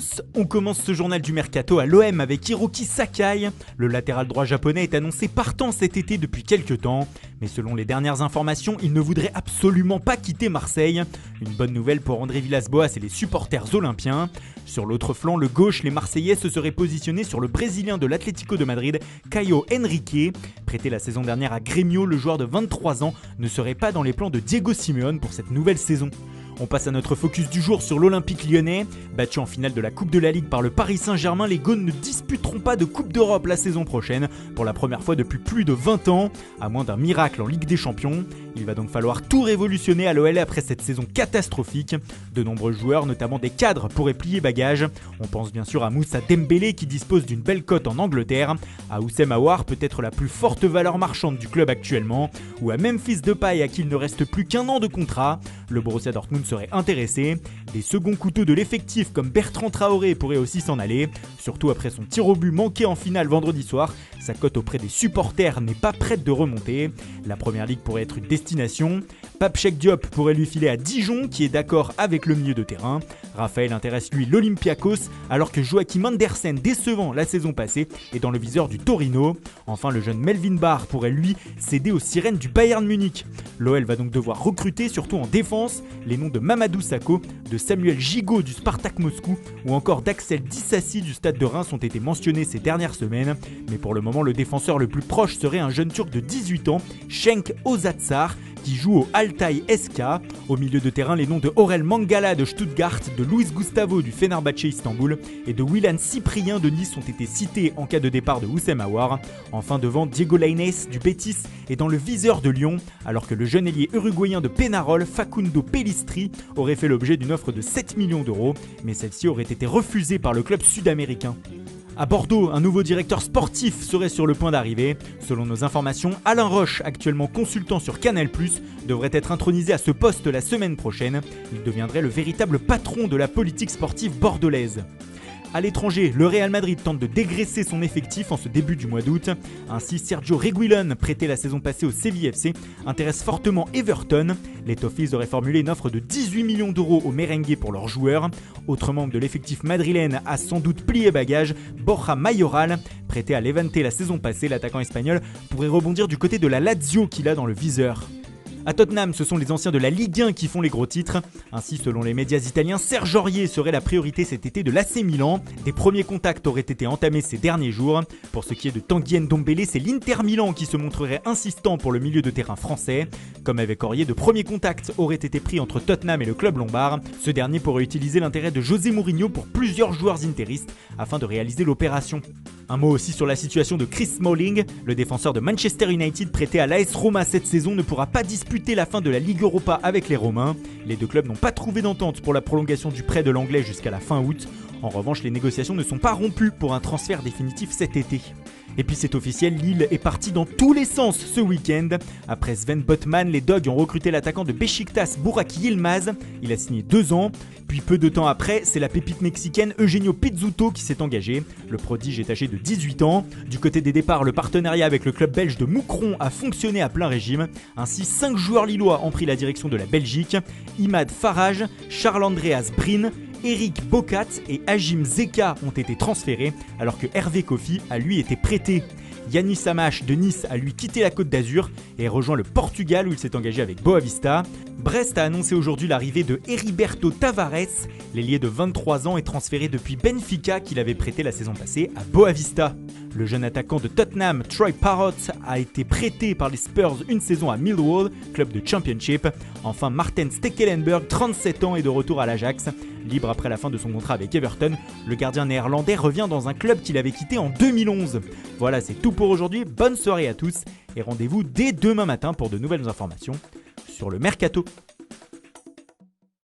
tous, on commence ce journal du mercato à l'OM avec Hiroki Sakai. Le latéral droit japonais est annoncé partant cet été depuis quelques temps, mais selon les dernières informations, il ne voudrait absolument pas quitter Marseille. Une bonne nouvelle pour André Villas-Boas et les supporters olympiens. Sur l'autre flanc, le gauche, les Marseillais se seraient positionnés sur le Brésilien de l'Atlético de Madrid, Caio Henrique. Prêté la saison dernière à Grêmio, le joueur de 23 ans ne serait pas dans les plans de Diego Simeone pour cette nouvelle saison. On passe à notre focus du jour sur l'Olympique lyonnais. Battu en finale de la Coupe de la Ligue par le Paris Saint-Germain, les Gaunes ne disputeront pas de Coupe d'Europe la saison prochaine, pour la première fois depuis plus de 20 ans, à moins d'un miracle en Ligue des Champions. Il va donc falloir tout révolutionner à l'OL après cette saison catastrophique. De nombreux joueurs, notamment des cadres, pourraient plier bagages. On pense bien sûr à Moussa Dembélé qui dispose d'une belle cote en Angleterre, à Houssem Aouar, peut-être la plus forte valeur marchande du club actuellement, ou à Memphis Depay à qui il ne reste plus qu'un an de contrat. Le Borussia Dortmund serait intéressé. Des seconds couteaux de l'effectif comme Bertrand Traoré pourraient aussi s'en aller, surtout après son tir au but manqué en finale vendredi soir. Sa cote auprès des supporters n'est pas prête de remonter. La première ligue pourrait être une destination. Pape Cheikh Diop pourrait lui filer à Dijon, qui est d'accord avec le milieu de terrain. Raphaël intéresse lui l'Olympiakos, alors que Joachim Andersen, décevant la saison passée, est dans le viseur du Torino. Enfin, le jeune Melvin Barr pourrait lui céder aux sirènes du Bayern Munich. L'OL va donc devoir recruter, surtout en défense. Les noms de Mamadou Sakho, de Samuel Gigot du Spartak Moscou ou encore d'Axel Dissassi du Stade de Reims ont été mentionnés ces dernières semaines. Mais pour le moment, le défenseur le plus proche serait un jeune turc de 18 ans, Cenk Ozatsar, qui joue au Altay SK. Au milieu de terrain, les noms de Aurel Mangala de Stuttgart, de Luis Gustavo du Fenerbahçe Istanbul et de Willan Cyprien de Nice ont été cités en cas de départ de Houssem Aouar. Enfin, devant, Diego Lainez du Betis est dans le viseur de Lyon, alors que le jeune ailier uruguayen de Pénarol, Facundo Pellistri, aurait fait l'objet d'une offre de 7 millions d'euros, mais celle-ci aurait été refusée par le club sud-américain. À Bordeaux, un nouveau directeur sportif serait sur le point d'arriver. Selon nos informations, Alain Roche, actuellement consultant sur Canal+, devrait être intronisé à ce poste la semaine prochaine. Il deviendrait le véritable patron de la politique sportive bordelaise. À l'étranger, le Real Madrid tente de dégraisser son effectif en ce début du mois d'août. Ainsi, Sergio Reguilón, prêté la saison passée au Séville FC, intéresse fortement Everton. Les Toffees auraient formulé une offre de 18 millions d'euros aux merengues pour leurs joueurs. Autre membre de l'effectif madrilène a sans doute plié bagage, Borja Mayoral. Prêté à Levante la saison passée, l'attaquant espagnol pourrait rebondir du côté de la Lazio qu'il a dans le viseur. À Tottenham, ce sont les anciens de la Ligue 1 qui font les gros titres. Ainsi, selon les médias italiens, Serge Aurier serait la priorité cet été de l'AC Milan. Des premiers contacts auraient été entamés ces derniers jours. Pour ce qui est de Tanguy Ndombele, c'est l'Inter Milan qui se montrerait insistant pour le milieu de terrain français. Comme avec Aurier, de premiers contacts auraient été pris entre Tottenham et le club lombard. Ce dernier pourrait utiliser l'intérêt de José Mourinho pour plusieurs joueurs interistes afin de réaliser l'opération. Un mot aussi sur la situation de Chris Smalling. Le défenseur de Manchester United prêté à l'AS Roma cette saison ne pourra pas disputer la fin de la Ligue Europa avec les Romains. Les deux clubs n'ont pas trouvé d'entente pour la prolongation du prêt de l'Anglais jusqu'à la fin août. En revanche, les négociations ne sont pas rompues pour un transfert définitif cet été. Et puis c'est officiel, Lille est parti dans tous les sens ce week-end. Après Sven Botman, les Dogs ont recruté l'attaquant de Beşiktaş, Burak Yılmaz. Il a signé 2 ans. Puis peu de temps après, c'est la pépite mexicaine Eugenio Pizzuto qui s'est engagé. Le prodige est âgé de 18 ans. Du côté des départs, le partenariat avec le club belge de Moucron a fonctionné à plein régime. Ainsi, 5 joueurs lillois ont pris la direction de la Belgique. Imad Farage, Charles-Andreas Bryn, Eric Bocat et Hajim Zeka ont été transférés, alors que Hervé Kofi a lui été prêté. Yanis Samache de Nice a lui quitté la Côte d'Azur et rejoint le Portugal où il s'est engagé avec Boavista. Brest a annoncé aujourd'hui l'arrivée de Heriberto Tavares. L'ailier de 23 ans est transféré depuis Benfica qu'il avait prêté la saison passée à Boavista. Le jeune attaquant de Tottenham, Troy Parrott, a été prêté par les Spurs une saison à Millwall, club de Championship. Enfin, Marten Stekelenburg, 37 ans, est de retour à l'Ajax. Libre après la fin de son contrat avec Everton, le gardien néerlandais revient dans un club qu'il avait quitté en 2011. Voilà, c'est tout pour aujourd'hui. Bonne soirée à tous et rendez-vous dès demain matin pour de nouvelles informations sur le Mercato.